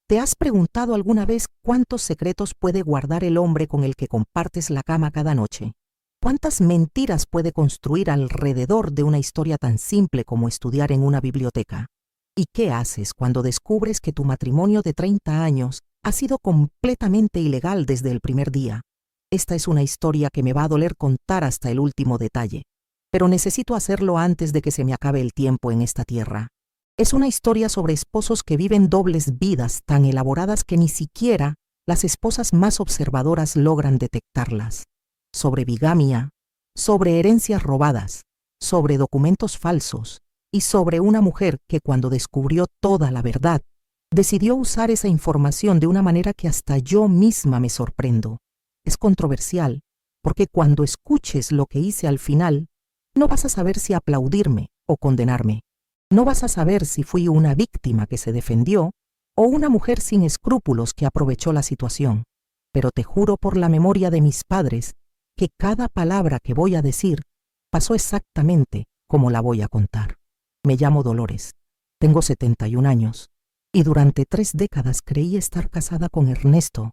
¿Te has preguntado alguna vez cuántos secretos puede guardar el hombre con el que compartes la cama cada noche? ¿Cuántas mentiras puede construir alrededor de una historia tan simple como estudiar en una biblioteca? ¿Y qué haces cuando descubres que tu matrimonio de 30 años ha sido completamente ilegal desde el primer día? Esta es una historia que me va a doler contar hasta el último detalle, pero necesito hacerlo antes de que se me acabe el tiempo en esta tierra. Es una historia sobre esposos que viven dobles vidas tan elaboradas que ni siquiera las esposas más observadoras logran detectarlas. Sobre bigamia, sobre herencias robadas, sobre documentos falsos y sobre una mujer que cuando descubrió toda la verdad, decidió usar esa información de una manera que hasta yo misma me sorprendo. Es controversial, porque cuando escuches lo que hice al final, no vas a saber si aplaudirme o condenarme. No vas a saber si fui una víctima que se defendió o una mujer sin escrúpulos que aprovechó la situación. Pero te juro por la memoria de mis padres que cada palabra que voy a decir pasó exactamente como la voy a contar. Me llamo Dolores, tengo 71 años y durante 3 décadas creí estar casada con Ernesto,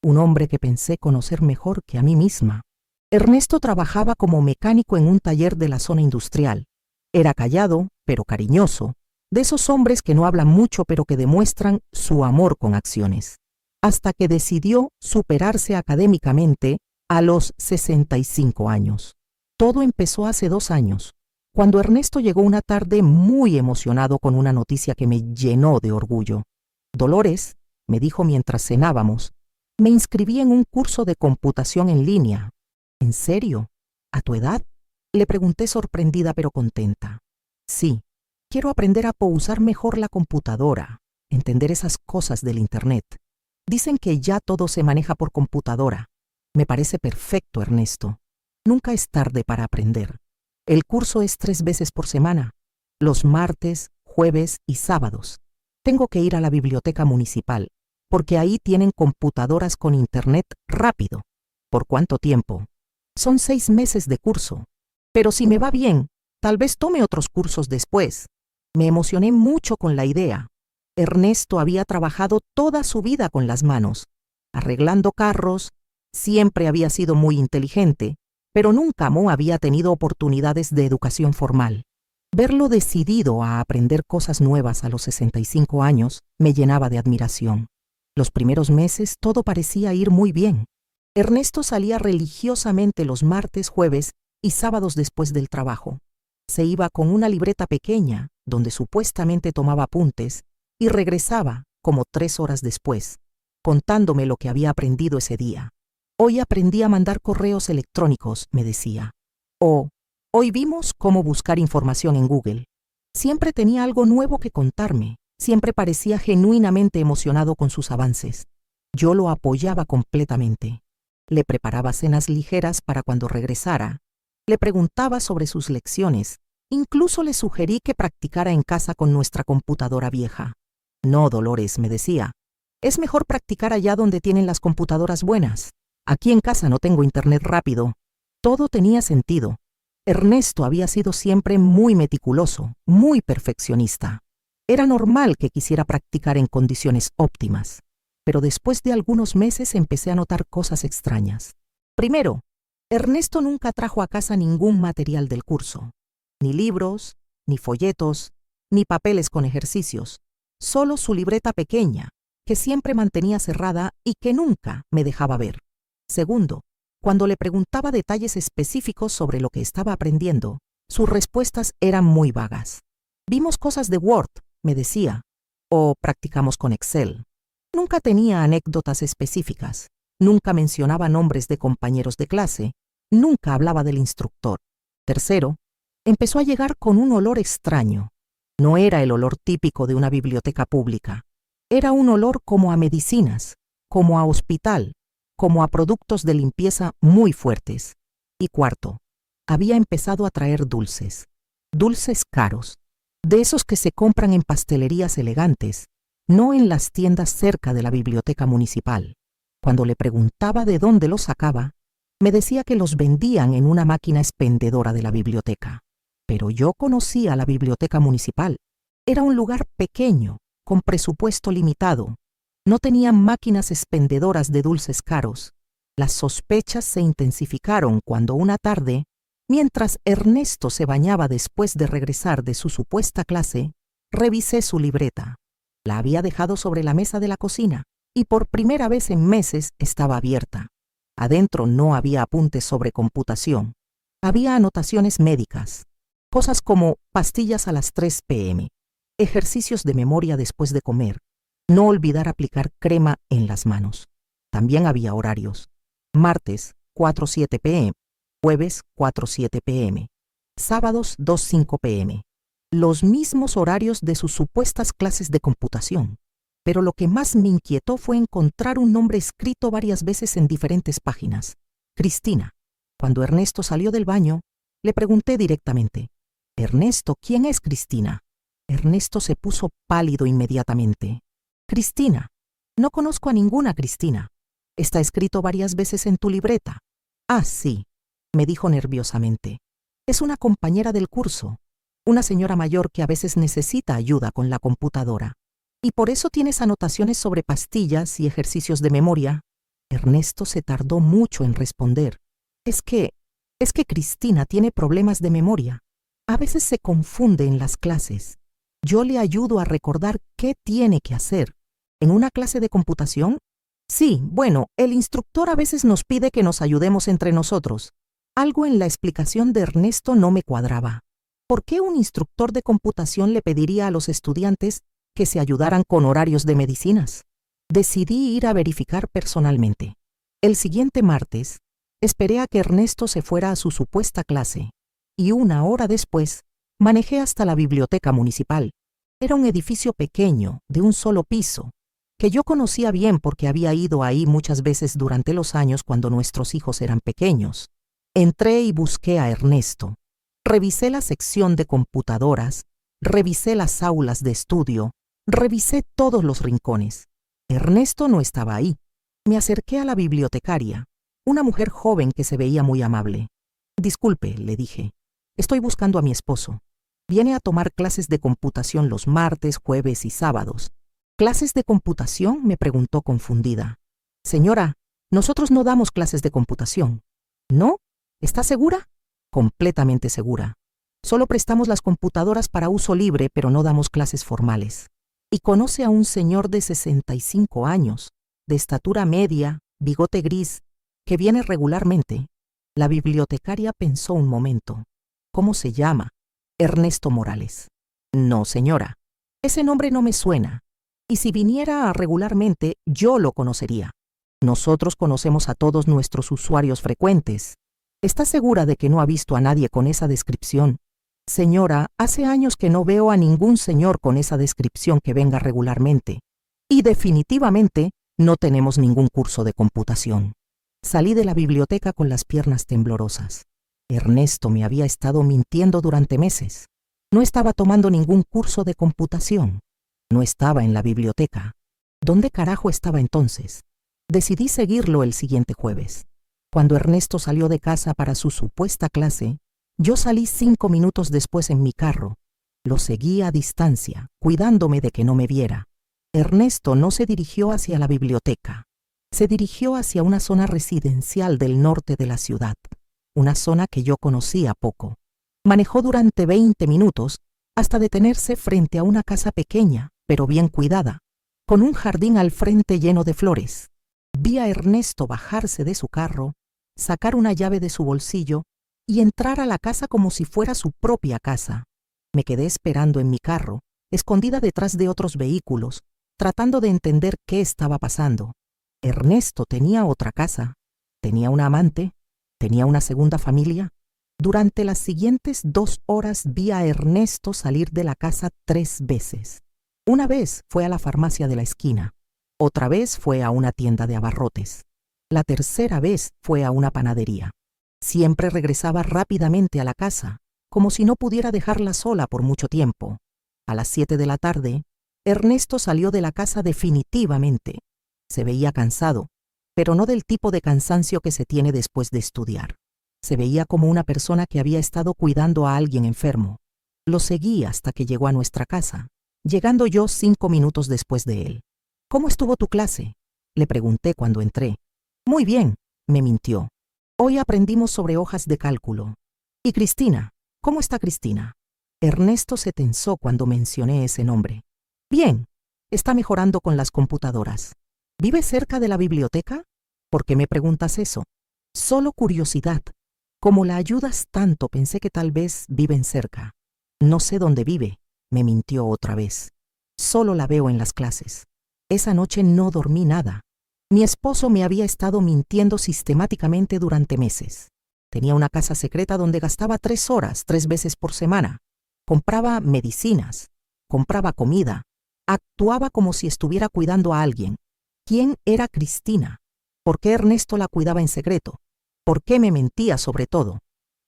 un hombre que pensé conocer mejor que a mí misma. Ernesto trabajaba como mecánico en un taller de la zona industrial. Era callado, pero cariñoso, de esos hombres que no hablan mucho pero que demuestran su amor con acciones. Hasta que decidió superarse académicamente a los 65 años. Todo empezó hace 2 años, cuando Ernesto llegó una tarde muy emocionado con una noticia que me llenó de orgullo. Dolores, me dijo mientras cenábamos, me inscribí en un curso de computación en línea. ¿En serio? ¿A tu edad? Le pregunté sorprendida pero contenta. Sí, quiero aprender a usar mejor la computadora, entender esas cosas del Internet. Dicen que ya todo se maneja por computadora. Me parece perfecto, Ernesto. Nunca es tarde para aprender. El curso es 3 veces por semana, los martes, jueves y sábados. Tengo que ir a la biblioteca municipal, porque ahí tienen computadoras con Internet rápido. ¿Por cuánto tiempo? Son 6 meses de curso. Pero si me va bien, tal vez tome otros cursos después. Me emocioné mucho con la idea. Ernesto había trabajado toda su vida con las manos, arreglando carros, siempre había sido muy inteligente, pero nunca había tenido oportunidades de educación formal. Verlo decidido a aprender cosas nuevas a los 65 años me llenaba de admiración. Los primeros meses todo parecía ir muy bien. Ernesto salía religiosamente los martes, jueves y sábados después del trabajo. Se iba con una libreta pequeña, donde supuestamente tomaba apuntes, y regresaba como 3 horas después, contándome lo que había aprendido ese día. Hoy aprendí a mandar correos electrónicos, me decía. O, hoy vimos cómo buscar información en Google. Siempre tenía algo nuevo que contarme, siempre parecía genuinamente emocionado con sus avances. Yo lo apoyaba completamente. Le preparaba cenas ligeras para cuando regresara. Le preguntaba sobre sus lecciones. Incluso le sugerí que practicara en casa con nuestra computadora vieja. No, Dolores, me decía. Es mejor practicar allá donde tienen las computadoras buenas. Aquí en casa no tengo internet rápido. Todo tenía sentido. Ernesto había sido siempre muy meticuloso, muy perfeccionista. Era normal que quisiera practicar en condiciones óptimas. Pero después de algunos meses empecé a notar cosas extrañas. Primero, Ernesto nunca trajo a casa ningún material del curso. Ni libros, ni folletos, ni papeles con ejercicios. Solo su libreta pequeña, que siempre mantenía cerrada y que nunca me dejaba ver. Segundo, cuando le preguntaba detalles específicos sobre lo que estaba aprendiendo, sus respuestas eran muy vagas. Vimos cosas de Word, me decía, o practicamos con Excel. Nunca tenía anécdotas específicas, nunca mencionaba nombres de compañeros de clase, nunca hablaba del instructor. Tercero, empezó a llegar con un olor extraño. No era el olor típico de una biblioteca pública. Era un olor como a medicinas, como a hospital, como a productos de limpieza muy fuertes. Y cuarto, había empezado a traer dulces. Dulces caros, de esos que se compran en pastelerías elegantes, no en las tiendas cerca de la biblioteca municipal. Cuando le preguntaba de dónde los sacaba, me decía que los vendían en una máquina expendedora de la biblioteca. Pero yo conocía la biblioteca municipal. Era un lugar pequeño, con presupuesto limitado. No tenían máquinas expendedoras de dulces caros. Las sospechas se intensificaron cuando una tarde, mientras Ernesto se bañaba después de regresar de su supuesta clase, revisé su libreta. La había dejado sobre la mesa de la cocina y por primera vez en meses estaba abierta. Adentro no había apuntes sobre computación. Había anotaciones médicas, cosas como pastillas a las 3 p.m., ejercicios de memoria después de comer, no olvidar aplicar crema en las manos. También había horarios. Martes, 4:07 p.m., jueves, 4:07 p.m., sábados, 2:05 p.m. Los mismos horarios de sus supuestas clases de computación. Pero lo que más me inquietó fue encontrar un nombre escrito varias veces en diferentes páginas. Cristina. Cuando Ernesto salió del baño, le pregunté directamente: «Ernesto, ¿quién es Cristina?». Ernesto se puso pálido inmediatamente. «Cristina. No conozco a ninguna Cristina. Está escrito varias veces en tu libreta». «Ah, sí», me dijo nerviosamente. «Es una compañera del curso, una señora mayor que a veces necesita ayuda con la computadora. ¿Y por eso tienes anotaciones sobre pastillas y ejercicios de memoria?». Ernesto se tardó mucho en responder. Es que Cristina tiene problemas de memoria. A veces se confunde en las clases. Yo le ayudo a recordar qué tiene que hacer. ¿En una clase de computación? Sí, bueno, el instructor a veces nos pide que nos ayudemos entre nosotros. Algo en la explicación de Ernesto no me cuadraba. ¿Por qué un instructor de computación le pediría a los estudiantes que se ayudaran con horarios de medicinas? Decidí ir a verificar personalmente. El siguiente martes, esperé a que Ernesto se fuera a su supuesta clase, y 1 hora después, manejé hasta la biblioteca municipal. Era un edificio pequeño, de un solo piso, que yo conocía bien porque había ido ahí muchas veces durante los años cuando nuestros hijos eran pequeños. Entré y busqué a Ernesto. Revisé la sección de computadoras, revisé las aulas de estudio, revisé todos los rincones. Ernesto no estaba ahí. Me acerqué a la bibliotecaria, una mujer joven que se veía muy amable. «Disculpe», le dije, «estoy buscando a mi esposo. Viene a tomar clases de computación los martes, jueves y sábados». «¿Clases de computación?», me preguntó confundida. «Señora, nosotros no damos clases de computación». «¿No? ¿Está segura?». «Completamente segura. Solo prestamos las computadoras para uso libre, pero no damos clases formales». «¿Y conoce a un señor de 65 años, de estatura media, bigote gris, que viene regularmente?». La bibliotecaria pensó un momento. «¿Cómo se llama?». «Ernesto Morales». «No, señora. Ese nombre no me suena. Y si viniera regularmente, yo lo conocería. Nosotros conocemos a todos nuestros usuarios frecuentes». «¿Está segura de que no ha visto a nadie con esa descripción?». «Señora, hace años que no veo a ningún señor con esa descripción que venga regularmente. Y definitivamente no tenemos ningún curso de computación». Salí de la biblioteca con las piernas temblorosas. Ernesto me había estado mintiendo durante meses. No estaba tomando ningún curso de computación. No estaba en la biblioteca. ¿Dónde carajo estaba entonces? Decidí seguirlo el siguiente jueves. Cuando Ernesto salió de casa para su supuesta clase, yo salí 5 minutos después en mi carro. Lo seguí a distancia, cuidándome de que no me viera. Ernesto no se dirigió hacia la biblioteca. Se dirigió hacia una zona residencial del norte de la ciudad, una zona que yo conocía poco. Manejó durante 20 minutos hasta detenerse frente a una casa pequeña, pero bien cuidada, con un jardín al frente lleno de flores. Vi a Ernesto bajarse de su carro, sacar una llave de su bolsillo y entrar a la casa como si fuera su propia casa. Me quedé esperando en mi carro, escondida detrás de otros vehículos, tratando de entender qué estaba pasando. Ernesto tenía otra casa, tenía una amante, tenía una segunda familia. Durante las siguientes 2 horas vi a Ernesto salir de la casa 3 veces. Una vez fue a la farmacia de la esquina, otra vez fue a una tienda de abarrotes, la tercera vez fue a una panadería. Siempre regresaba rápidamente a la casa, como si no pudiera dejarla sola por mucho tiempo. A las 7 de la tarde, Ernesto salió de la casa definitivamente. Se veía cansado, pero no del tipo de cansancio que se tiene después de estudiar. Se veía como una persona que había estado cuidando a alguien enfermo. Lo seguí hasta que llegó a nuestra casa, llegando yo 5 minutos después de él. ¿Cómo estuvo tu clase?, le pregunté cuando entré. Muy bien, me mintió. Hoy aprendimos sobre hojas de cálculo. ¿Y Cristina? ¿Cómo está Cristina? Ernesto se tensó cuando mencioné ese nombre. Bien, está mejorando con las computadoras. ¿Vive cerca de la biblioteca? ¿Por qué me preguntas eso? Solo curiosidad. Como la ayudas tanto, pensé que tal vez viven cerca. No sé dónde vive, me mintió otra vez. Solo la veo en las clases. Esa noche no dormí nada. Mi esposo me había estado mintiendo sistemáticamente durante meses. Tenía una casa secreta donde gastaba 3 horas, 3 veces por semana. Compraba medicinas, compraba comida, actuaba como si estuviera cuidando a alguien. ¿Quién era Cristina? ¿Por qué Ernesto la cuidaba en secreto? ¿Por qué me mentía sobre todo?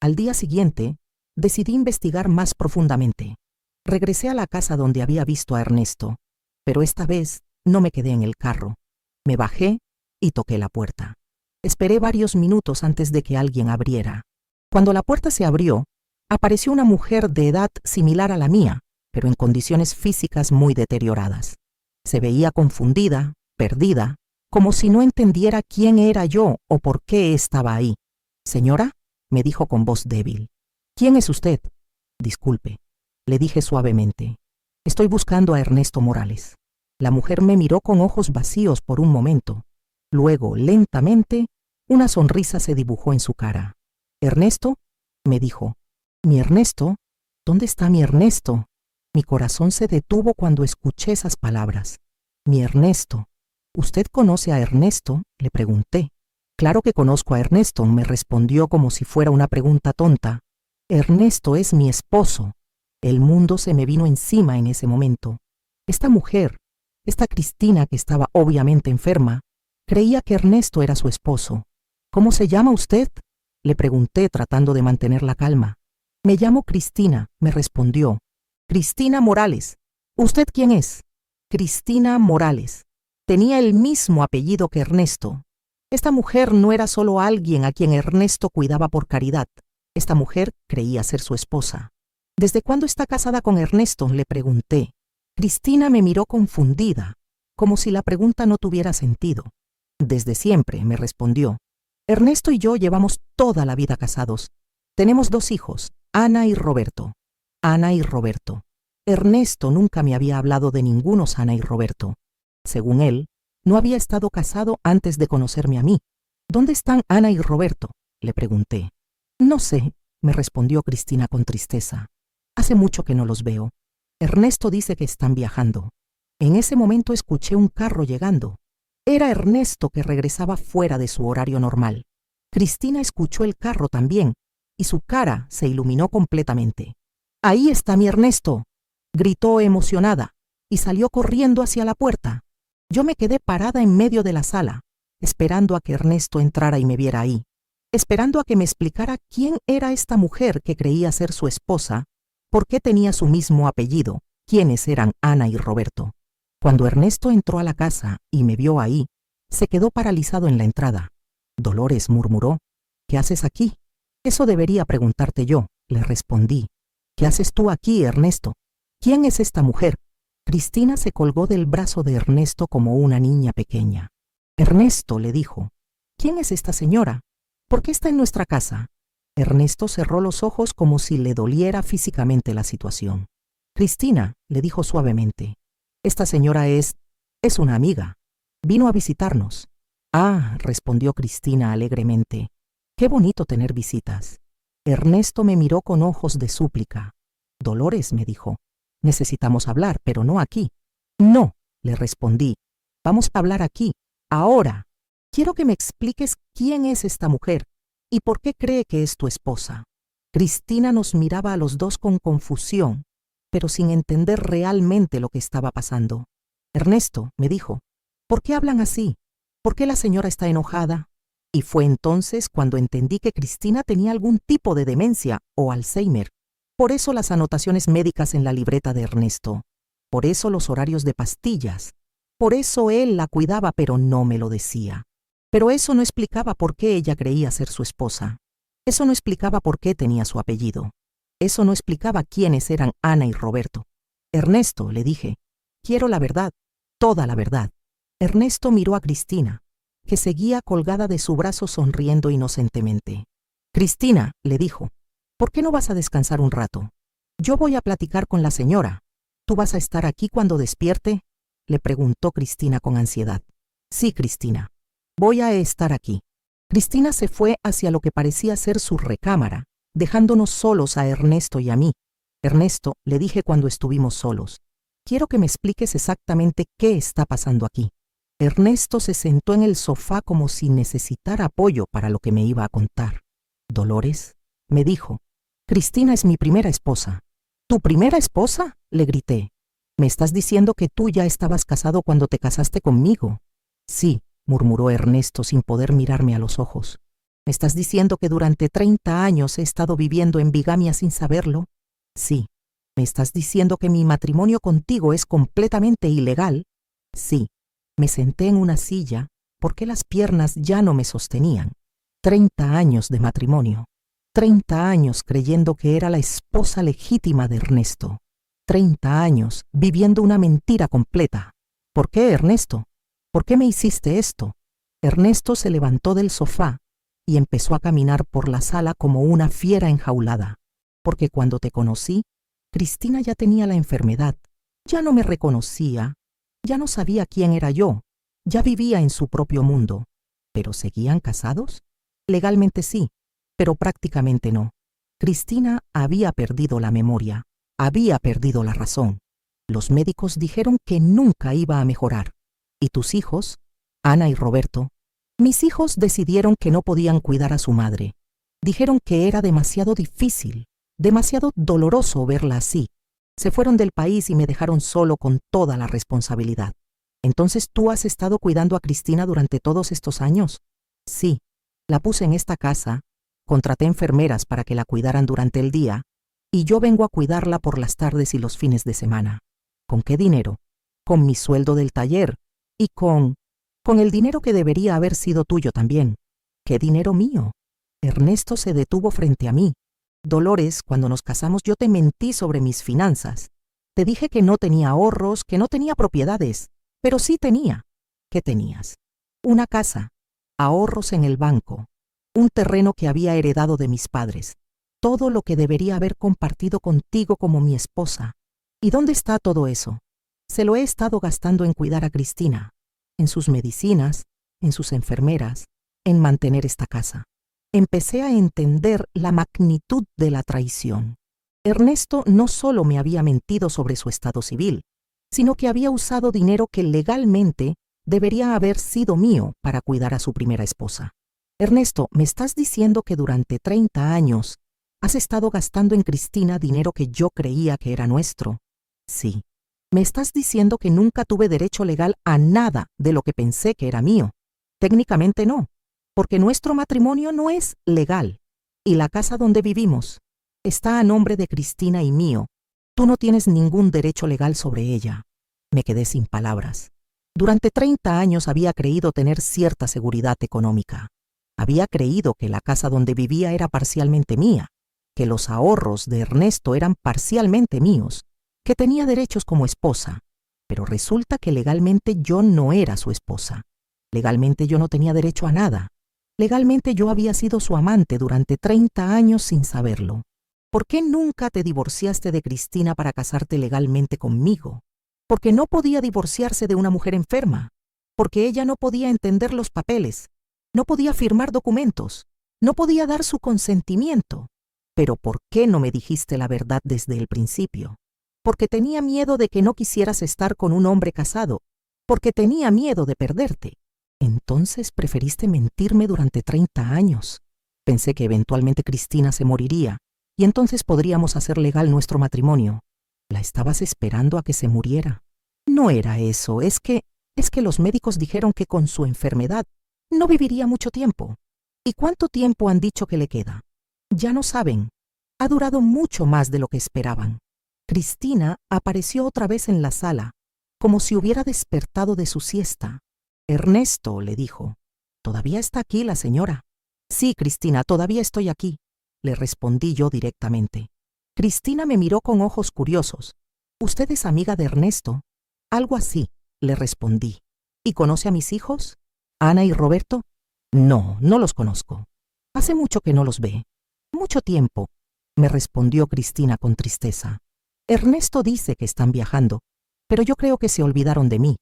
Al día siguiente, decidí investigar más profundamente. Regresé a la casa donde había visto a Ernesto, pero esta vez no me quedé en el carro. Me bajé y toqué la puerta. Esperé varios minutos antes de que alguien abriera. Cuando la puerta se abrió, apareció una mujer de edad similar a la mía, pero en condiciones físicas muy deterioradas. Se veía confundida, perdida, como si no entendiera quién era yo o por qué estaba ahí. «Señora», me dijo con voz débil. «¿Quién es usted?» «Disculpe», le dije suavemente. «Estoy buscando a Ernesto Morales». La mujer me miró con ojos vacíos por un momento. Luego, lentamente, una sonrisa se dibujó en su cara. «¿Ernesto?», me dijo. «¿Mi Ernesto? ¿Dónde está mi Ernesto?». Mi corazón se detuvo cuando escuché esas palabras. «Mi Ernesto». «¿Usted conoce a Ernesto?», le pregunté. «Claro que conozco a Ernesto», me respondió como si fuera una pregunta tonta. «Ernesto es mi esposo». El mundo se me vino encima en ese momento. Esta mujer, esta Cristina que estaba obviamente enferma, creía que Ernesto era su esposo. «¿Cómo se llama usted?», le pregunté tratando de mantener la calma. «Me llamo Cristina», me respondió. «Cristina Morales. ¿Usted quién es?». «Cristina Morales». Tenía el mismo apellido que Ernesto. Esta mujer no era solo alguien a quien Ernesto cuidaba por caridad. Esta mujer creía ser su esposa. «¿Desde cuándo está casada con Ernesto?», le pregunté. Cristina me miró confundida, como si la pregunta no tuviera sentido. «Desde siempre», me respondió. «Ernesto y yo llevamos toda la vida casados. Tenemos 2 hijos, Ana y Roberto». Ana y Roberto. Ernesto nunca me había hablado de ningunos Ana y Roberto. Según él, no había estado casado antes de conocerme a mí. «¿Dónde están Ana y Roberto?», le pregunté. «No sé», me respondió Cristina con tristeza. «Hace mucho que no los veo. Ernesto dice que están viajando». En ese momento escuché un carro llegando. Era Ernesto que regresaba fuera de su horario normal. Cristina escuchó el carro también, y su cara se iluminó completamente. «Ahí está mi Ernesto», gritó emocionada, y salió corriendo hacia la puerta. Yo me quedé parada en medio de la sala, esperando a que Ernesto entrara y me viera ahí, esperando a que me explicara quién era esta mujer que creía ser su esposa, por qué tenía su mismo apellido, quiénes eran Ana y Roberto. Cuando Ernesto entró a la casa y me vio ahí, se quedó paralizado en la entrada. «Dolores», murmuró. «¿Qué haces aquí?». «Eso debería preguntarte yo», le respondí. «¿Qué haces tú aquí, Ernesto? ¿Quién es esta mujer?». Cristina se colgó del brazo de Ernesto como una niña pequeña. «Ernesto», le dijo, «¿quién es esta señora? ¿Por qué está en nuestra casa?». Ernesto cerró los ojos como si le doliera físicamente la situación. «Cristina», le dijo suavemente, «esta señora es una amiga. Vino a visitarnos». «Ah», respondió Cristina alegremente, «qué bonito tener visitas». Ernesto me miró con ojos de súplica. «Dolores», me dijo, «necesitamos hablar, pero no aquí». «No», le respondí, «vamos a hablar aquí, ahora. Quiero que me expliques quién es esta mujer y por qué cree que es tu esposa». Cristina nos miraba a los dos con confusión, pero sin entender realmente lo que estaba pasando. «Ernesto», me dijo, «¿por qué hablan así? ¿Por qué la señora está enojada?». Y fue entonces cuando entendí que Cristina tenía algún tipo de demencia o Alzheimer. Por eso las anotaciones médicas en la libreta de Ernesto. Por eso los horarios de pastillas. Por eso él la cuidaba, pero no me lo decía. Pero eso no explicaba por qué ella creía ser su esposa. Eso no explicaba por qué tenía su apellido. Eso no explicaba quiénes eran Ana y Roberto. «Ernesto», le dije, «quiero la verdad, toda la verdad». Ernesto miró a Cristina, que seguía colgada de su brazo sonriendo inocentemente. Cristina, le dijo, ¿por qué no vas a descansar un rato? Yo voy a platicar con la señora. ¿Tú vas a estar aquí cuando despierte? Le preguntó Cristina con ansiedad. Sí, Cristina, voy a estar aquí. Cristina se fue hacia lo que parecía ser su recámara, dejándonos solos a Ernesto y a mí. Ernesto, le dije cuando estuvimos solos, quiero que me expliques exactamente qué está pasando aquí. Ernesto se sentó en el sofá como si necesitara apoyo para lo que me iba a contar. Dolores, me dijo, Cristina es mi primera esposa. ¿Tu primera esposa?, le grité. ¿Me estás diciendo que tú ya estabas casado cuando te casaste conmigo? Sí, murmuró Ernesto sin poder mirarme a los ojos. ¿Me estás diciendo que durante 30 años he estado viviendo en bigamia sin saberlo? Sí. ¿Me estás diciendo que mi matrimonio contigo es completamente ilegal? Sí. Me senté en una silla porque las piernas ya no me sostenían. 30 años de matrimonio. 30 años creyendo que era la esposa legítima de Ernesto. 30 años viviendo una mentira completa. ¿Por qué, Ernesto? ¿Por qué me hiciste esto? Ernesto se levantó del sofá y empezó a caminar por la sala como una fiera enjaulada. Porque cuando te conocí, Cristina ya tenía la enfermedad, ya no me reconocía, ya no sabía quién era yo, ya vivía en su propio mundo. ¿Pero seguían casados? Legalmente sí, pero prácticamente no. Cristina había perdido la memoria, había perdido la razón. Los médicos dijeron que nunca iba a mejorar. ¿Y tus hijos? Ana y Roberto. Mis hijos decidieron que no podían cuidar a su madre. Dijeron que era demasiado difícil, demasiado doloroso verla así. Se fueron del país y me dejaron solo con toda la responsabilidad. ¿Entonces tú has estado cuidando a Cristina durante todos estos años? Sí, la puse en esta casa, contraté enfermeras para que la cuidaran durante el día, y yo vengo a cuidarla por las tardes y los fines de semana. ¿Con qué dinero? Con mi sueldo del taller y con el dinero que debería haber sido tuyo también. ¿Qué dinero mío? Ernesto se detuvo frente a mí. Dolores, cuando nos casamos yo te mentí sobre mis finanzas. Te dije que no tenía ahorros, que no tenía propiedades, pero sí tenía. ¿Qué tenías? Una casa, ahorros en el banco, un terreno que había heredado de mis padres, todo lo que debería haber compartido contigo como mi esposa. ¿Y dónde está todo eso? Se lo he estado gastando en cuidar a Cristina, en sus medicinas, en sus enfermeras, en mantener esta casa. Empecé a entender la magnitud de la traición. Ernesto no solo me había mentido sobre su estado civil, sino que había usado dinero que legalmente debería haber sido mío para cuidar a su primera esposa. Ernesto, ¿me estás diciendo que durante 30 años has estado gastando en Cristina dinero que yo creía que era nuestro? Sí. ¿Me estás diciendo que nunca tuve derecho legal a nada de lo que pensé que era mío? Técnicamente no, porque nuestro matrimonio no es legal, y la casa donde vivimos está a nombre de Cristina y mío. Tú no tienes ningún derecho legal sobre ella. Me quedé sin palabras. Durante 30 años había creído tener cierta seguridad económica. Había creído que la casa donde vivía era parcialmente mía, que los ahorros de Ernesto eran parcialmente míos, que tenía derechos como esposa, pero resulta que legalmente yo no era su esposa. Legalmente yo no tenía derecho a nada. Legalmente yo había sido su amante durante 30 años sin saberlo. ¿Por qué nunca te divorciaste de Cristina para casarte legalmente conmigo? Porque no podía divorciarse de una mujer enferma, porque ella no podía entender los papeles, no podía firmar documentos, no podía dar su consentimiento. Pero ¿por qué no me dijiste la verdad desde el principio? Porque tenía miedo de que no quisieras estar con un hombre casado, porque tenía miedo de perderte. Entonces preferiste mentirme durante 30 años. Pensé que eventualmente Cristina se moriría, y entonces podríamos hacer legal nuestro matrimonio. ¿La estabas esperando a que se muriera? No era eso, es que los médicos dijeron que con su enfermedad no viviría mucho tiempo. ¿Y cuánto tiempo han dicho que le queda? Ya no saben. Ha durado mucho más de lo que esperaban. Cristina apareció otra vez en la sala, como si hubiera despertado de su siesta. Ernesto le dijo, ¿todavía está aquí la señora? Sí, Cristina, todavía estoy aquí, le respondí yo directamente. Cristina me miró con ojos curiosos. ¿Usted es amiga de Ernesto? Algo así, le respondí. ¿Y conoce a mis hijos? ¿Ana y Roberto? No, no los conozco. Hace mucho que no los ve. Mucho tiempo, me respondió Cristina con tristeza. Ernesto dice que están viajando, pero yo creo que se olvidaron de mí.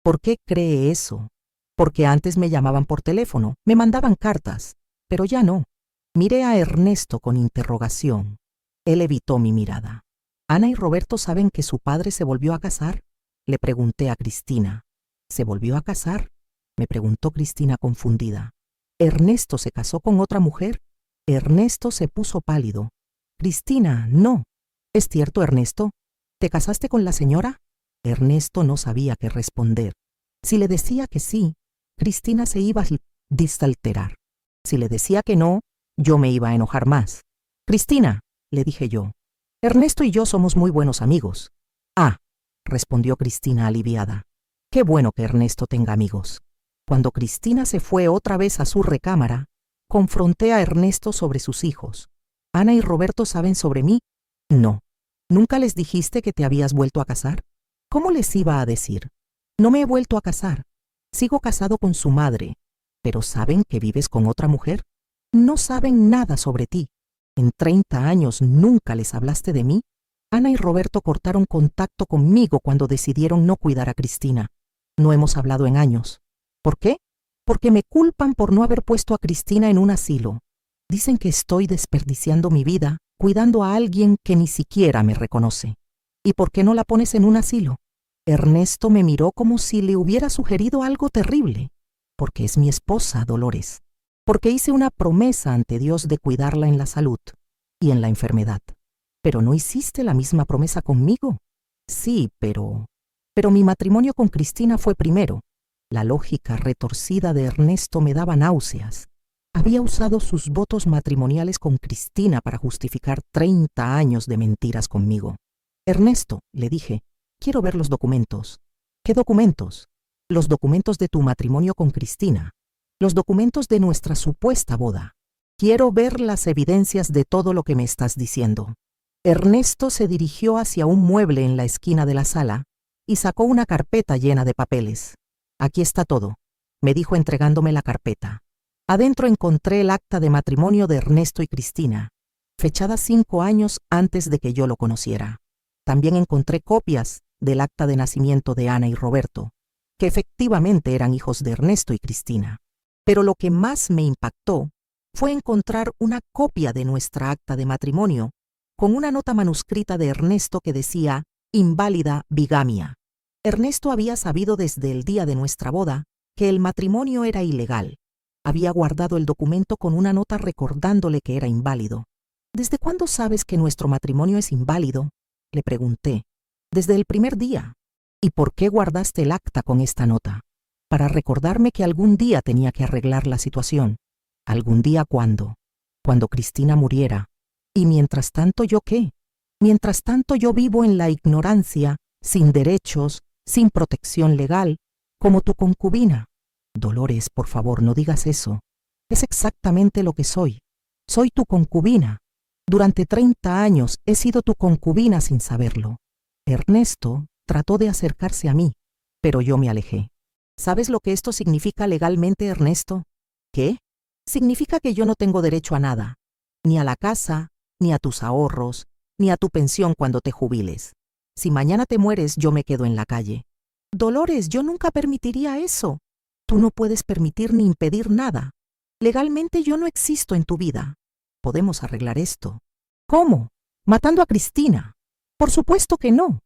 ¿Por qué cree eso? Porque antes me llamaban por teléfono, me mandaban cartas, pero ya no. Miré a Ernesto con interrogación. Él evitó mi mirada. ¿Ana y Roberto saben que su padre se volvió a casar? Le pregunté a Cristina. ¿Se volvió a casar? Me preguntó Cristina confundida. ¿Ernesto se casó con otra mujer? Ernesto se puso pálido. Cristina, no. ¿Es cierto, Ernesto? ¿Te casaste con la señora? Ernesto no sabía qué responder. Si le decía que sí, Cristina se iba a desalterar. Si le decía que no, yo me iba a enojar más. Cristina, le dije yo, Ernesto y yo somos muy buenos amigos. Ah, respondió Cristina aliviada. Qué bueno que Ernesto tenga amigos. Cuando Cristina se fue otra vez a su recámara, confronté a Ernesto sobre sus hijos. ¿Ana y Roberto saben sobre mí? No. ¿Nunca les dijiste que te habías vuelto a casar? ¿Cómo les iba a decir? No me he vuelto a casar. Sigo casado con su madre. ¿Pero saben que vives con otra mujer? No saben nada sobre ti. ¿En 30 años nunca les hablaste de mí? Ana y Roberto cortaron contacto conmigo cuando decidieron no cuidar a Cristina. No hemos hablado en años. ¿Por qué? Porque me culpan por no haber puesto a Cristina en un asilo. Dicen que estoy desperdiciando mi vida cuidando a alguien que ni siquiera me reconoce. ¿Y por qué no la pones en un asilo? Ernesto me miró como si le hubiera sugerido algo terrible. Porque es mi esposa, Dolores. Porque hice una promesa ante Dios de cuidarla en la salud y en la enfermedad. Pero no hiciste la misma promesa conmigo. Sí, pero mi matrimonio con Cristina fue primero. La lógica retorcida de Ernesto me daba náuseas. Había usado sus votos matrimoniales con Cristina para justificar 30 años de mentiras conmigo. Ernesto, le dije, quiero ver los documentos. ¿Qué documentos? Los documentos de tu matrimonio con Cristina. Los documentos de nuestra supuesta boda. Quiero ver las evidencias de todo lo que me estás diciendo. Ernesto se dirigió hacia un mueble en la esquina de la sala y sacó una carpeta llena de papeles. Aquí está todo, me dijo entregándome la carpeta. Adentro encontré el acta de matrimonio de Ernesto y Cristina, fechada 5 años antes de que yo lo conociera. También encontré copias del acta de nacimiento de Ana y Roberto, que efectivamente eran hijos de Ernesto y Cristina. Pero lo que más me impactó fue encontrar una copia de nuestra acta de matrimonio con una nota manuscrita de Ernesto que decía inválida bigamia. Ernesto había sabido desde el día de nuestra boda que el matrimonio era ilegal. Había guardado el documento con una nota recordándole que era inválido. ¿Desde cuándo sabes que nuestro matrimonio es inválido? Le pregunté. Desde el primer día. ¿Y por qué guardaste el acta con esta nota? Para recordarme que algún día tenía que arreglar la situación. ¿Algún día cuándo? Cuando Cristina muriera. ¿Y mientras tanto yo qué? Mientras tanto yo vivo en la ignorancia, sin derechos, sin protección legal, como tu concubina. Dolores, por favor, no digas eso. Es exactamente lo que soy. Soy tu concubina. Durante 30 años he sido tu concubina sin saberlo. Ernesto trató de acercarse a mí, pero yo me alejé. ¿Sabes lo que esto significa legalmente, Ernesto? ¿Qué? Significa que yo no tengo derecho a nada, ni a la casa, ni a tus ahorros, ni a tu pensión cuando te jubiles. Si mañana te mueres, yo me quedo en la calle. Dolores, yo nunca permitiría eso. Tú no puedes permitir ni impedir nada. Legalmente yo no existo en tu vida. Podemos arreglar esto. ¿Cómo? ¿Matando a Cristina? Por supuesto que no.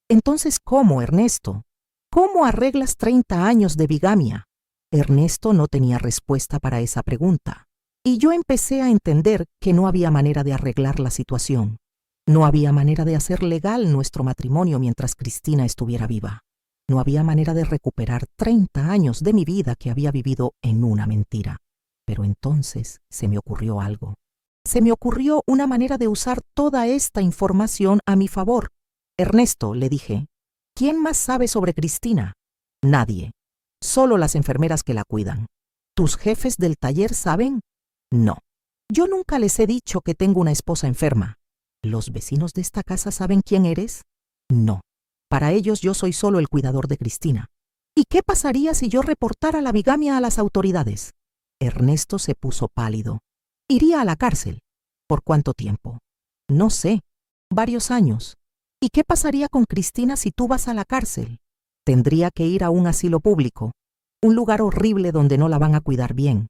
Entonces, ¿cómo, Ernesto? ¿Cómo arreglas 30 años de bigamia? Ernesto no tenía respuesta para esa pregunta, y yo empecé a entender que no había manera de arreglar la situación. No había manera de hacer legal nuestro matrimonio mientras Cristina estuviera viva. No había manera de recuperar 30 años de mi vida que había vivido en una mentira. Pero entonces se me ocurrió algo. Se me ocurrió una manera de usar toda esta información a mi favor. Ernesto, le dije, ¿quién más sabe sobre Cristina? Nadie. Solo las enfermeras que la cuidan. ¿Tus jefes del taller saben? No. Yo nunca les he dicho que tengo una esposa enferma. ¿Los vecinos de esta casa saben quién eres? No. Para ellos yo soy solo el cuidador de Cristina. ¿Y qué pasaría si yo reportara la bigamia a las autoridades? Ernesto se puso pálido. Iría a la cárcel. ¿Por cuánto tiempo? No sé. Varios años. ¿Y qué pasaría con Cristina si tú vas a la cárcel? Tendría que ir a un asilo público, un lugar horrible donde no la van a cuidar bien.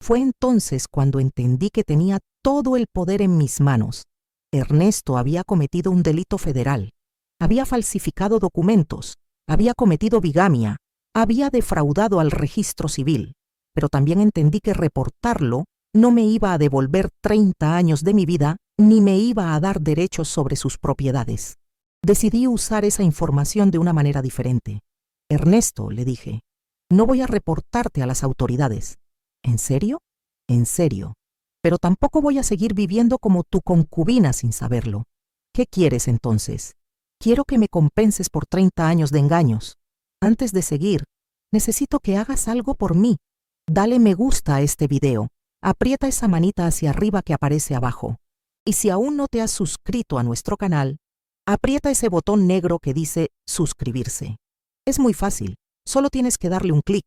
Fue entonces cuando entendí que tenía todo el poder en mis manos. Ernesto había cometido un delito federal. Había falsificado documentos. Había cometido bigamia. Había defraudado al registro civil. Pero también entendí que reportarlo no me iba a devolver 30 años de mi vida ni me iba a dar derechos sobre sus propiedades. Decidí usar esa información de una manera diferente. Ernesto, le dije, no voy a reportarte a las autoridades. ¿En serio? En serio. Pero tampoco voy a seguir viviendo como tu concubina sin saberlo. ¿Qué quieres entonces? Quiero que me compenses por 30 años de engaños. Antes de seguir, necesito que hagas algo por mí. Dale me gusta a este video. Aprieta esa manita hacia arriba que aparece abajo. Y si aún no te has suscrito a nuestro canal, aprieta ese botón negro que dice suscribirse. Es muy fácil, solo tienes que darle un clic.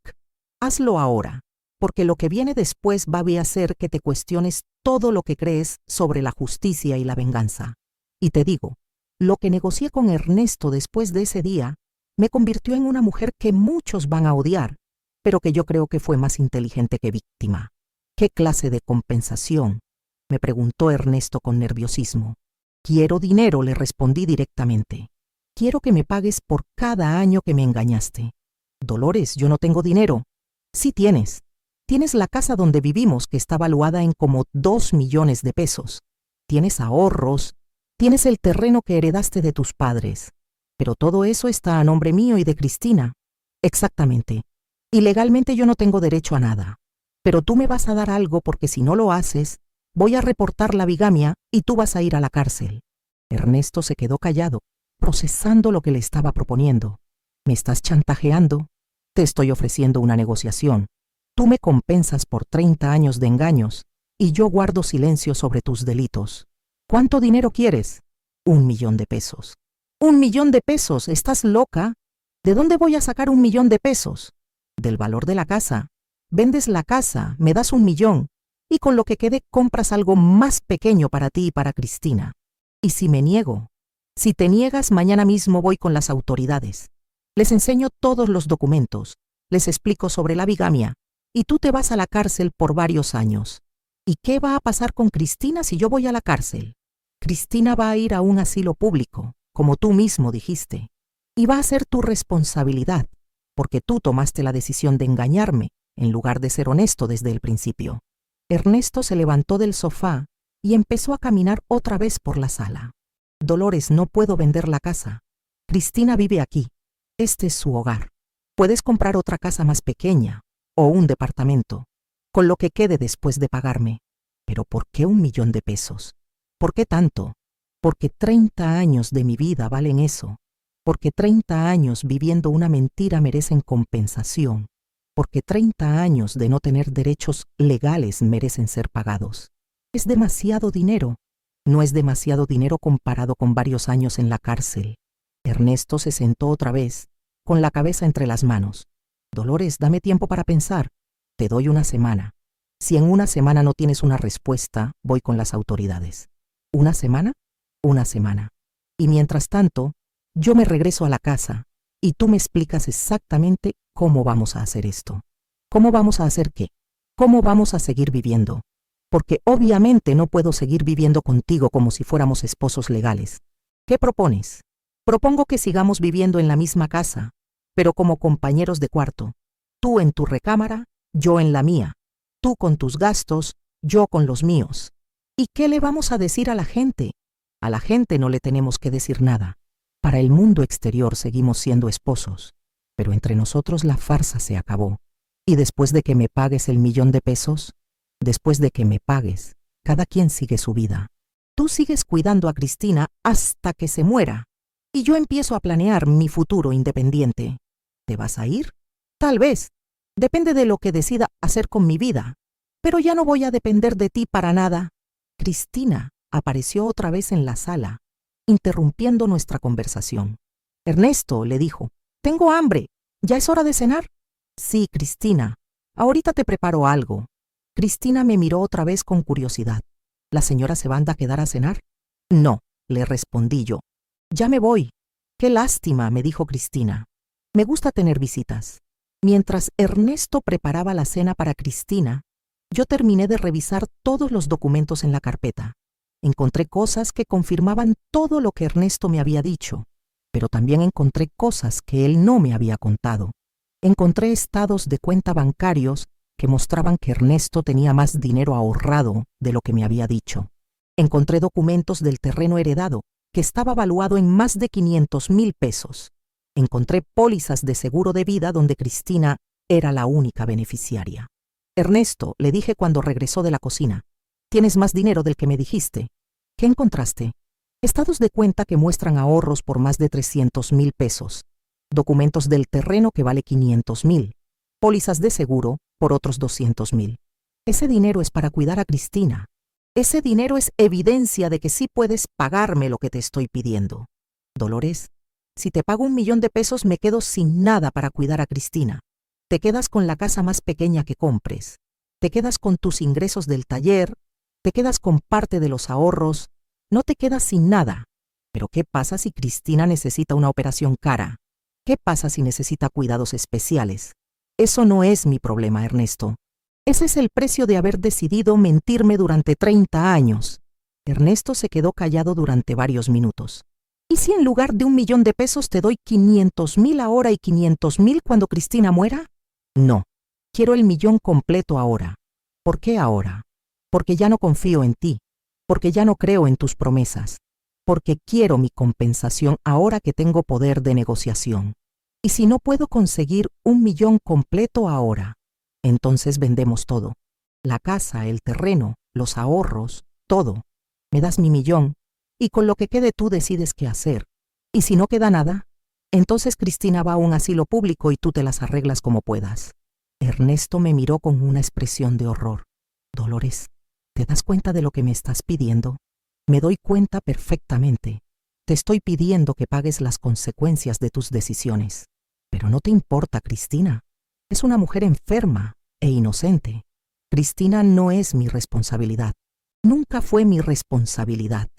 Hazlo ahora, porque lo que viene después va a hacer que te cuestiones todo lo que crees sobre la justicia y la venganza. Y te digo, lo que negocié con Ernesto después de ese día me convirtió en una mujer que muchos van a odiar, pero que yo creo que fue más inteligente que víctima. ¿Qué clase de compensación?, me preguntó Ernesto con nerviosismo. Quiero dinero, le respondí directamente. Quiero que me pagues por cada año que me engañaste. Dolores, yo no tengo dinero. Sí tienes. Tienes la casa donde vivimos que está valuada en como 2 millones de pesos. Tienes ahorros. Tienes el terreno que heredaste de tus padres. Pero todo eso está a nombre mío y de Cristina. Exactamente. Y legalmente yo no tengo derecho a nada. Pero tú me vas a dar algo porque si no lo haces, voy a reportar la bigamia y tú vas a ir a la cárcel. Ernesto se quedó callado, procesando lo que le estaba proponiendo. ¿Me estás chantajeando? Te estoy ofreciendo una negociación. Tú me compensas por 30 años de engaños y yo guardo silencio sobre tus delitos. ¿Cuánto dinero quieres? 1 millón de pesos. ¿1 millón de pesos? ¿Estás loca? ¿De dónde voy a sacar 1 millón de pesos? Del valor de la casa. Vendes la casa, me das 1 millón. Y con lo que quede compras algo más pequeño para ti y para Cristina. ¿Y si me niego? Si te niegas, mañana mismo voy con las autoridades. Les enseño todos los documentos, les explico sobre la bigamia, y tú te vas a la cárcel por varios años. ¿Y qué va a pasar con Cristina si yo voy a la cárcel? Cristina va a ir a un asilo público, como tú mismo dijiste, y va a ser tu responsabilidad, porque tú tomaste la decisión de engañarme, en lugar de ser honesto desde el principio. Ernesto se levantó del sofá y empezó a caminar otra vez por la sala. Dolores, no puedo vender la casa. Cristina vive aquí. Este es su hogar. Puedes comprar otra casa más pequeña o un departamento, con lo que quede después de pagarme. Pero ¿por qué 1 millón de pesos? ¿Por qué tanto? Porque 30 años de mi vida valen eso. Porque 30 años viviendo una mentira merecen compensación. Porque 30 años de no tener derechos legales merecen ser pagados. Es demasiado dinero. No es demasiado dinero comparado con varios años en la cárcel. Ernesto se sentó otra vez, con la cabeza entre las manos. Dolores, dame tiempo para pensar. Te doy 1 semana. Si en 1 semana no tienes una respuesta, voy con las autoridades. ¿1 semana? 1 semana. Y mientras tanto, yo me regreso a la casa y tú me explicas exactamente cómo vamos a hacer esto. ¿Cómo vamos a hacer qué? ¿Cómo vamos a seguir viviendo? Porque obviamente no puedo seguir viviendo contigo como si fuéramos esposos legales. ¿Qué propones? Propongo que sigamos viviendo en la misma casa, pero como compañeros de cuarto. Tú en tu recámara, yo en la mía. Tú con tus gastos, yo con los míos. ¿Y qué le vamos a decir a la gente? A la gente no le tenemos que decir nada. Para el mundo exterior seguimos siendo esposos, pero entre nosotros la farsa se acabó. Y después de que me pagues el 1 millón de pesos, después de que me pagues, cada quien sigue su vida. Tú sigues cuidando a Cristina hasta que se muera, y yo empiezo a planear mi futuro independiente. ¿Te vas a ir? Tal vez. Depende de lo que decida hacer con mi vida. Pero ya no voy a depender de ti para nada. Cristina apareció otra vez en la sala, interrumpiendo nuestra conversación. Ernesto, le dijo, tengo hambre. ¿Ya es hora de cenar? Sí, Cristina. Ahorita te preparo algo. Cristina me miró otra vez con curiosidad. ¿La señora se va a quedar a cenar? No, le respondí yo. Ya me voy. Qué lástima, me dijo Cristina. Me gusta tener visitas. Mientras Ernesto preparaba la cena para Cristina, yo terminé de revisar todos los documentos en la carpeta. Encontré cosas que confirmaban todo lo que Ernesto me había dicho, pero también encontré cosas que él no me había contado. Encontré estados de cuenta bancarios que mostraban que Ernesto tenía más dinero ahorrado de lo que me había dicho. Encontré documentos del terreno heredado, que estaba valuado en más de 500,000 pesos. Encontré pólizas de seguro de vida donde Cristina era la única beneficiaria. Ernesto, le dije cuando regresó de la cocina, tienes más dinero del que me dijiste. ¿Qué encontraste? Estados de cuenta que muestran ahorros por más de 300,000 pesos. Documentos del terreno que vale 500,000. Pólizas de seguro por otros 200,000. Ese dinero es para cuidar a Cristina. Ese dinero es evidencia de que sí puedes pagarme lo que te estoy pidiendo. Dolores, si te pago 1,000,000 de pesos me quedo sin nada para cuidar a Cristina. Te quedas con la casa más pequeña que compres. Te quedas con tus ingresos del taller. Te quedas con parte de los ahorros. No te quedas sin nada. Pero ¿qué pasa si Cristina necesita una operación cara? ¿Qué pasa si necesita cuidados especiales? Eso no es mi problema, Ernesto. Ese es el precio de haber decidido mentirme durante 30 años. Ernesto se quedó callado durante varios minutos. ¿Y si en lugar de 1,000,000 de pesos te doy 500,000 ahora y 500,000 cuando Cristina muera? No, quiero el 1,000,000 completo ahora. ¿Por qué ahora? Porque ya no confío en ti, porque ya no creo en tus promesas, porque quiero mi compensación ahora que tengo poder de negociación. Y si no puedo conseguir 1,000,000 completo ahora, entonces vendemos todo. La casa, el terreno, los ahorros, todo. Me das mi 1,000,000 y con lo que quede tú decides qué hacer. Y si no queda nada, entonces Cristina va a un asilo público y tú te las arreglas como puedas. Ernesto me miró con una expresión de horror. Dolores, ¿te das cuenta de lo que me estás pidiendo? Me doy cuenta perfectamente. Te estoy pidiendo que pagues las consecuencias de tus decisiones. Pero no te importa, Cristina. Es una mujer enferma e inocente. Cristina no es mi responsabilidad. Nunca fue mi responsabilidad.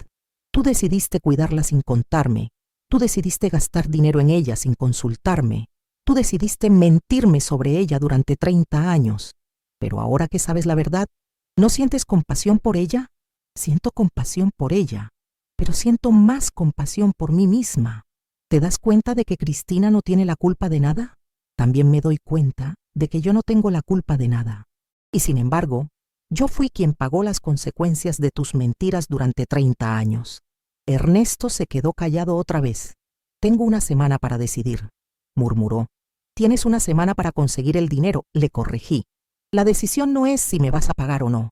Tú decidiste cuidarla sin contarme. Tú decidiste gastar dinero en ella sin consultarme. Tú decidiste mentirme sobre ella durante 30 años. Pero ahora que sabes la verdad, ¿no sientes compasión por ella? Siento compasión por ella, pero siento más compasión por mí misma. ¿Te das cuenta de que Cristina no tiene la culpa de nada? También me doy cuenta de que yo no tengo la culpa de nada. Y sin embargo, yo fui quien pagó las consecuencias de tus mentiras durante 30 años. Ernesto se quedó callado otra vez. Tengo una semana para decidir, murmuró. Tienes una semana para conseguir el dinero, le corregí. La decisión no es si me vas a pagar o no.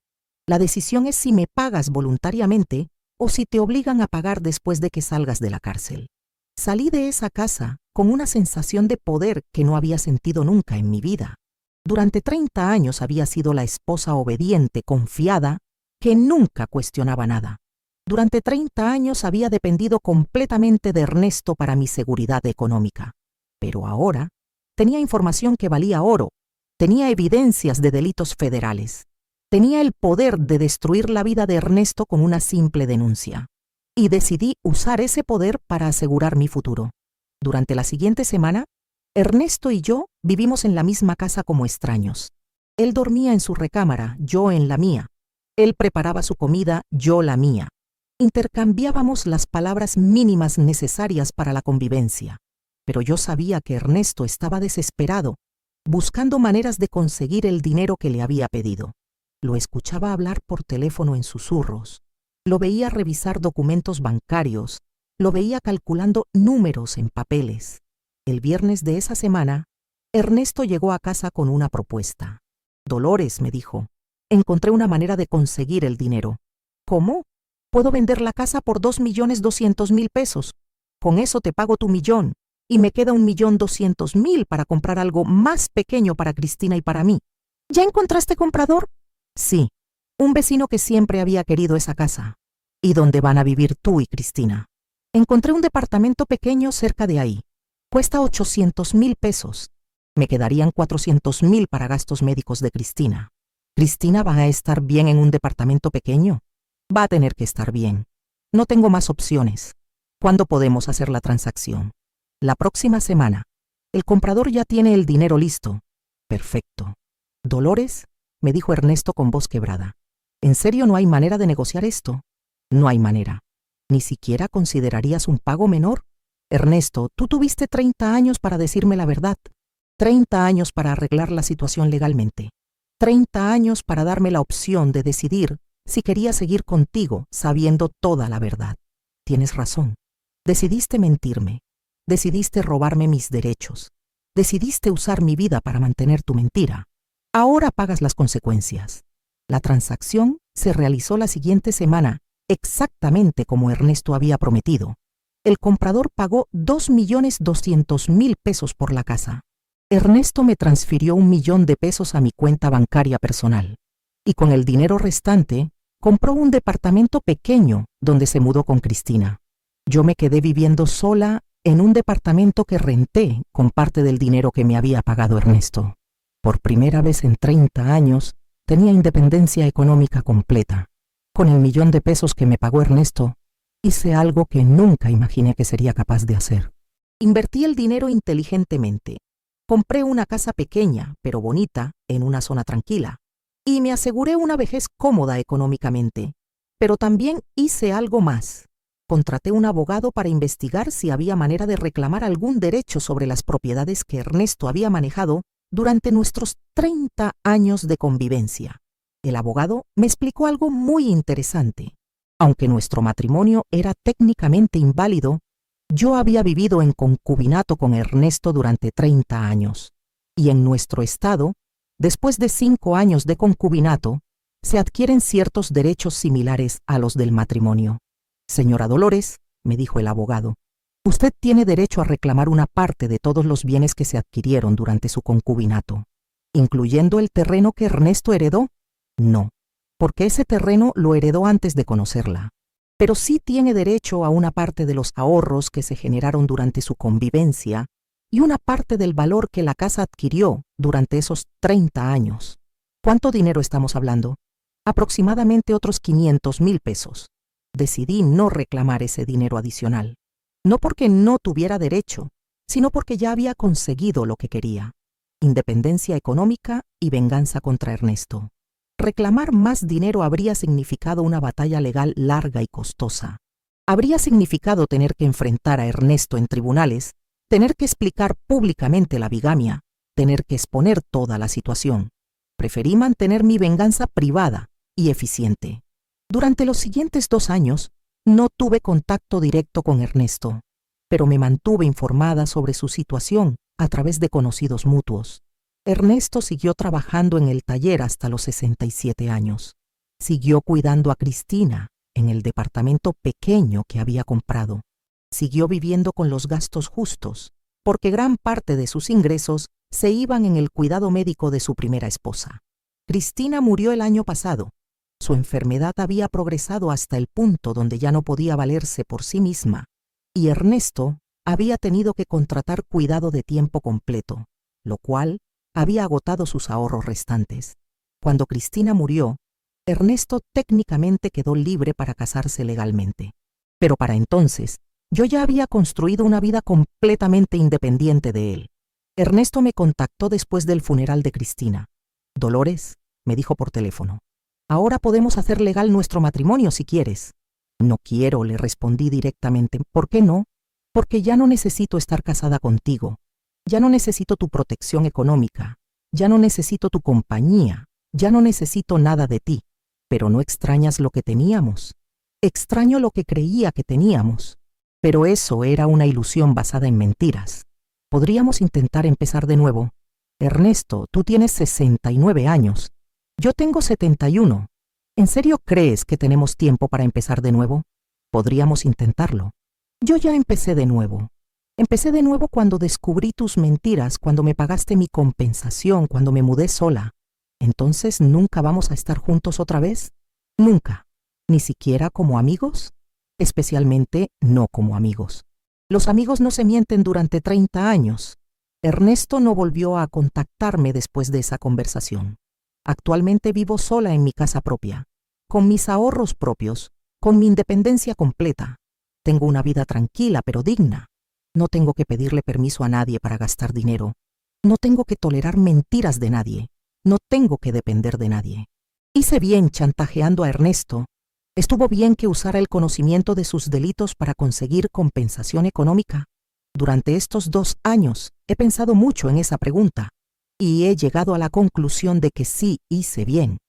La decisión es si me pagas voluntariamente o si te obligan a pagar después de que salgas de la cárcel. Salí de esa casa con una sensación de poder que no había sentido nunca en mi vida. Durante 30 años había sido la esposa obediente, confiada, que nunca cuestionaba nada. Durante 30 años había dependido completamente de Ernesto para mi seguridad económica. Pero ahora tenía información que valía oro, tenía evidencias de delitos federales, tenía el poder de destruir la vida de Ernesto con una simple denuncia. Y decidí usar ese poder para asegurar mi futuro. Durante la siguiente semana, Ernesto y yo vivimos en la misma casa como extraños. Él dormía en su recámara, yo en la mía. Él preparaba su comida, yo la mía. Intercambiábamos las palabras mínimas necesarias para la convivencia. Pero yo sabía que Ernesto estaba desesperado, buscando maneras de conseguir el dinero que le había pedido. Lo escuchaba hablar por teléfono en susurros. Lo veía revisar documentos bancarios, lo veía calculando números en papeles. El viernes de esa semana, Ernesto llegó a casa con una propuesta. Dolores, me dijo, encontré una manera de conseguir el dinero. ¿Cómo? Puedo vender la casa por 2,200,000 pesos. Con eso te pago tu 1,000,000 y me queda 1,200,000 para comprar algo más pequeño para Cristina y para mí. ¿Ya encontraste comprador? Sí. Un vecino que siempre había querido esa casa, y donde van a vivir tú y Cristina. Encontré un departamento pequeño cerca de ahí. Cuesta 800,000 pesos. Me quedarían 400.000 para gastos médicos de Cristina. ¿Cristina va a estar bien en un departamento pequeño? Va a tener que estar bien. No tengo más opciones. ¿Cuándo podemos hacer la transacción? La próxima semana. El comprador ya tiene el dinero listo. Perfecto. Dolores, me dijo Ernesto con voz quebrada. ¿En serio no hay manera de negociar esto? No hay manera. ¿Ni siquiera considerarías un pago menor? Ernesto, tú tuviste 30 años para decirme la verdad. 30 años para arreglar la situación legalmente. 30 años para darme la opción de decidir si quería seguir contigo sabiendo toda la verdad. Tienes razón. Decidiste mentirme. Decidiste robarme mis derechos. Decidiste usar mi vida para mantener tu mentira. Ahora pagas las consecuencias. La transacción se realizó la siguiente semana, exactamente como Ernesto había prometido. El comprador pagó 2.200.000 pesos por la casa. Ernesto me transfirió 1.000.000 de pesos a mi cuenta bancaria personal. Y con el dinero restante, compró un departamento pequeño donde se mudó con Cristina. Yo me quedé viviendo sola en un departamento que renté con parte del dinero que me había pagado Ernesto. Por primera vez en 30 años, tenía independencia económica completa. Con el 1.000.000 de pesos que me pagó Ernesto, hice algo que nunca imaginé que sería capaz de hacer. Invertí el dinero inteligentemente. Compré una casa pequeña, pero bonita, en una zona tranquila. Y me aseguré una vejez cómoda económicamente. Pero también hice algo más. Contraté un abogado para investigar si había manera de reclamar algún derecho sobre las propiedades que Ernesto había manejado durante nuestros 30 años de convivencia. El abogado me explicó algo muy interesante. Aunque nuestro matrimonio era técnicamente inválido, yo había vivido en concubinato con Ernesto durante 30 años. Y en nuestro estado, después de 5 años de concubinato, se adquieren ciertos derechos similares a los del matrimonio. Señora Dolores, me dijo el abogado, usted tiene derecho a reclamar una parte de todos los bienes que se adquirieron durante su concubinato, incluyendo el terreno que Ernesto heredó. No, porque ese terreno lo heredó antes de conocerla. Pero sí tiene derecho a una parte de los ahorros que se generaron durante su convivencia y una parte del valor que la casa adquirió durante esos 30 años. ¿Cuánto dinero estamos hablando? Aproximadamente otros 500.000 pesos. Decidí no reclamar ese dinero adicional. No porque no tuviera derecho, sino porque ya había conseguido lo que quería. Independencia económica y venganza contra Ernesto. Reclamar más dinero habría significado una batalla legal larga y costosa. Habría significado tener que enfrentar a Ernesto en tribunales, tener que explicar públicamente la bigamia, tener que exponer toda la situación. Preferí mantener mi venganza privada y eficiente. Durante los siguientes 2 años, no tuve contacto directo con Ernesto, pero me mantuve informada sobre su situación a través de conocidos mutuos. Ernesto siguió trabajando en el taller hasta los 67 años. Siguió cuidando a Cristina en el departamento pequeño que había comprado. Siguió viviendo con los gastos justos, porque gran parte de sus ingresos se iban en el cuidado médico de su primera esposa. Cristina murió el año pasado. Su enfermedad había progresado hasta el punto donde ya no podía valerse por sí misma, y Ernesto había tenido que contratar cuidado de tiempo completo, lo cual había agotado sus ahorros restantes. Cuando Cristina murió, Ernesto técnicamente quedó libre para casarse legalmente. Pero para entonces, yo ya había construido una vida completamente independiente de él. Ernesto me contactó después del funeral de Cristina. Dolores, me dijo por teléfono, ahora podemos hacer legal nuestro matrimonio si quieres. No quiero, le respondí directamente. ¿Por qué no? Porque ya no necesito estar casada contigo. Ya no necesito tu protección económica. Ya no necesito tu compañía. Ya no necesito nada de ti. Pero ¿no extrañas lo que teníamos? Extraño lo que creía que teníamos. Pero eso era una ilusión basada en mentiras. Podríamos intentar empezar de nuevo. Ernesto, tú tienes 69 años. Yo tengo 71. ¿En serio crees que tenemos tiempo para empezar de nuevo? Podríamos intentarlo. Yo ya empecé de nuevo. Empecé de nuevo cuando descubrí tus mentiras, cuando me pagaste mi compensación, cuando me mudé sola. ¿Entonces nunca vamos a estar juntos otra vez? Nunca. ¿Ni siquiera como amigos? Especialmente no como amigos. Los amigos no se mienten durante 30 años. Ernesto no volvió a contactarme después de esa conversación. Actualmente vivo sola en mi casa propia, con mis ahorros propios, con mi independencia completa. Tengo una vida tranquila pero digna. No tengo que pedirle permiso a nadie para gastar dinero. No tengo que tolerar mentiras de nadie. No tengo que depender de nadie. Hice bien chantajeando a Ernesto. ¿Estuvo bien que usara el conocimiento de sus delitos para conseguir compensación económica? Durante estos 2 años he pensado mucho en esa pregunta y he llegado a la conclusión de que sí hice bien.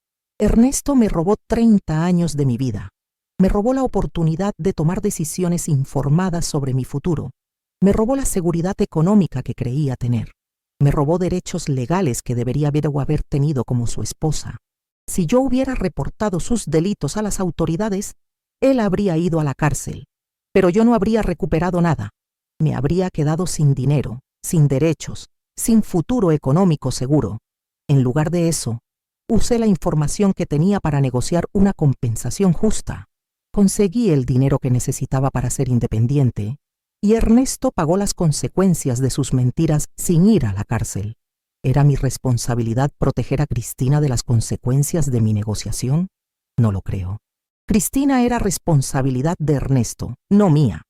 Ernesto me robó 30 años de mi vida. Me robó la oportunidad de tomar decisiones informadas sobre mi futuro. Me robó la seguridad económica que creía tener. Me robó derechos legales que debería haber tenido como su esposa. Si yo hubiera reportado sus delitos a las autoridades, él habría ido a la cárcel, pero yo no habría recuperado nada. Me habría quedado sin dinero, sin derechos, sin futuro económico seguro. En lugar de eso, usé la información que tenía para negociar una compensación justa. Conseguí el dinero que necesitaba para ser independiente, y Ernesto pagó las consecuencias de sus mentiras sin ir a la cárcel. ¿Era mi responsabilidad proteger a Cristina de las consecuencias de mi negociación? No lo creo. Cristina era responsabilidad de Ernesto, no mía.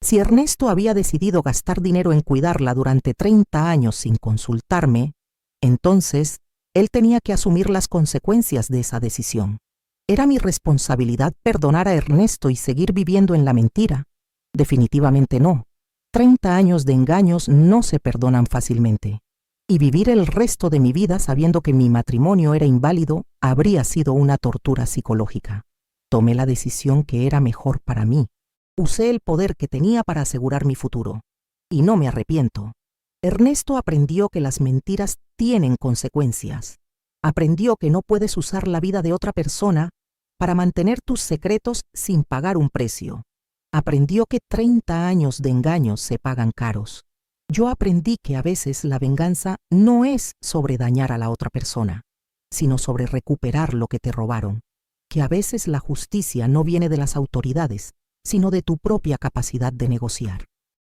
Si Ernesto había decidido gastar dinero en cuidarla durante 30 años sin consultarme, entonces él tenía que asumir las consecuencias de esa decisión. ¿Era mi responsabilidad perdonar a Ernesto y seguir viviendo en la mentira? Definitivamente no. 30 años de engaños no se perdonan fácilmente. Y vivir el resto de mi vida sabiendo que mi matrimonio era inválido habría sido una tortura psicológica. Tomé la decisión que era mejor para mí. Usé el poder que tenía para asegurar mi futuro. Y no me arrepiento. Ernesto aprendió que las mentiras tienen consecuencias. Aprendió que no puedes usar la vida de otra persona para mantener tus secretos sin pagar un precio. Aprendió que 30 años de engaños se pagan caros. Yo aprendí que a veces la venganza no es sobre dañar a la otra persona, sino sobre recuperar lo que te robaron. Que a veces la justicia no viene de las autoridades, sino de tu propia capacidad de negociar.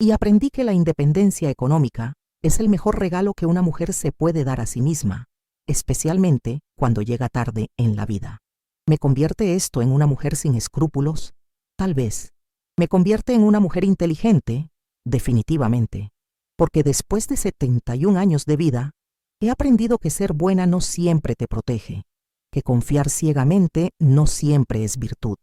Y aprendí que la independencia económica es el mejor regalo que una mujer se puede dar a sí misma, especialmente cuando llega tarde en la vida. ¿Me convierte esto en una mujer sin escrúpulos? Tal vez. ¿Me convierte en una mujer inteligente? Definitivamente. Porque después de 71 años de vida, he aprendido que ser buena no siempre te protege, que confiar ciegamente no siempre es virtud,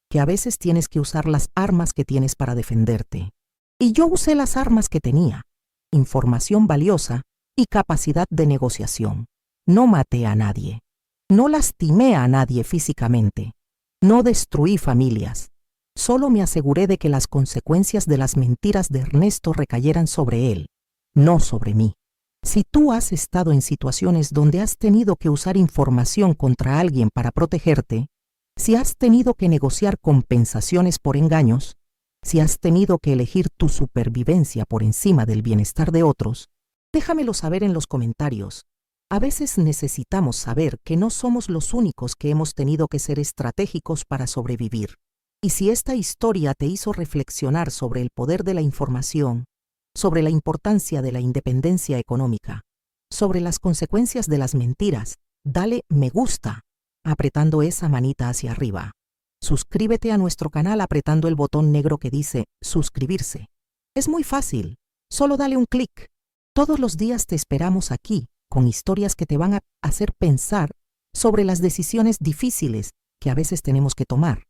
que a veces tienes que usar las armas que tienes para defenderte. Y yo usé las armas que tenía, información valiosa y capacidad de negociación. No maté a nadie, no lastimé a nadie físicamente, no destruí familias. Solo me aseguré de que las consecuencias de las mentiras de Ernesto recayeran sobre él, no sobre mí. Si tú has estado en situaciones donde has tenido que usar información contra alguien para protegerte, si has tenido que negociar compensaciones por engaños, si has tenido que elegir tu supervivencia por encima del bienestar de otros, déjamelo saber en los comentarios. A veces necesitamos saber que no somos los únicos que hemos tenido que ser estratégicos para sobrevivir. Y si esta historia te hizo reflexionar sobre el poder de la información, sobre la importancia de la independencia económica, sobre las consecuencias de las mentiras, dale me gusta, apretando esa manita hacia arriba. Suscríbete a nuestro canal apretando el botón negro que dice suscribirse. Es muy fácil, solo dale un clic. Todos los días te esperamos aquí, con historias que te van a hacer pensar sobre las decisiones difíciles que a veces tenemos que tomar,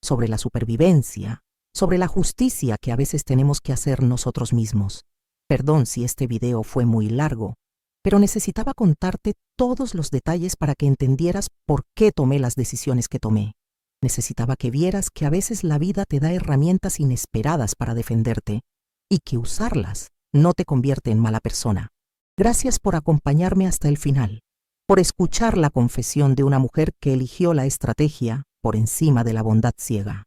sobre la supervivencia, sobre la justicia que a veces tenemos que hacer nosotros mismos. Perdón si este video fue muy largo, pero necesitaba contarte todos los detalles para que entendieras por qué tomé las decisiones que tomé. Necesitaba que vieras que a veces la vida te da herramientas inesperadas para defenderte y que usarlas no te convierte en mala persona. Gracias por acompañarme hasta el final, por escuchar la confesión de una mujer que eligió la estrategia por encima de la bondad ciega.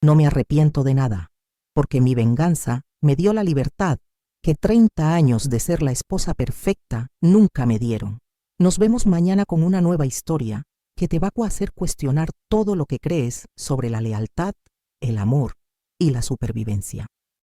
No me arrepiento de nada, porque mi venganza me dio la libertad que 30 años de ser la esposa perfecta nunca me dieron. Nos vemos mañana con una nueva historia que te va a hacer cuestionar todo lo que crees sobre la lealtad, el amor y la supervivencia.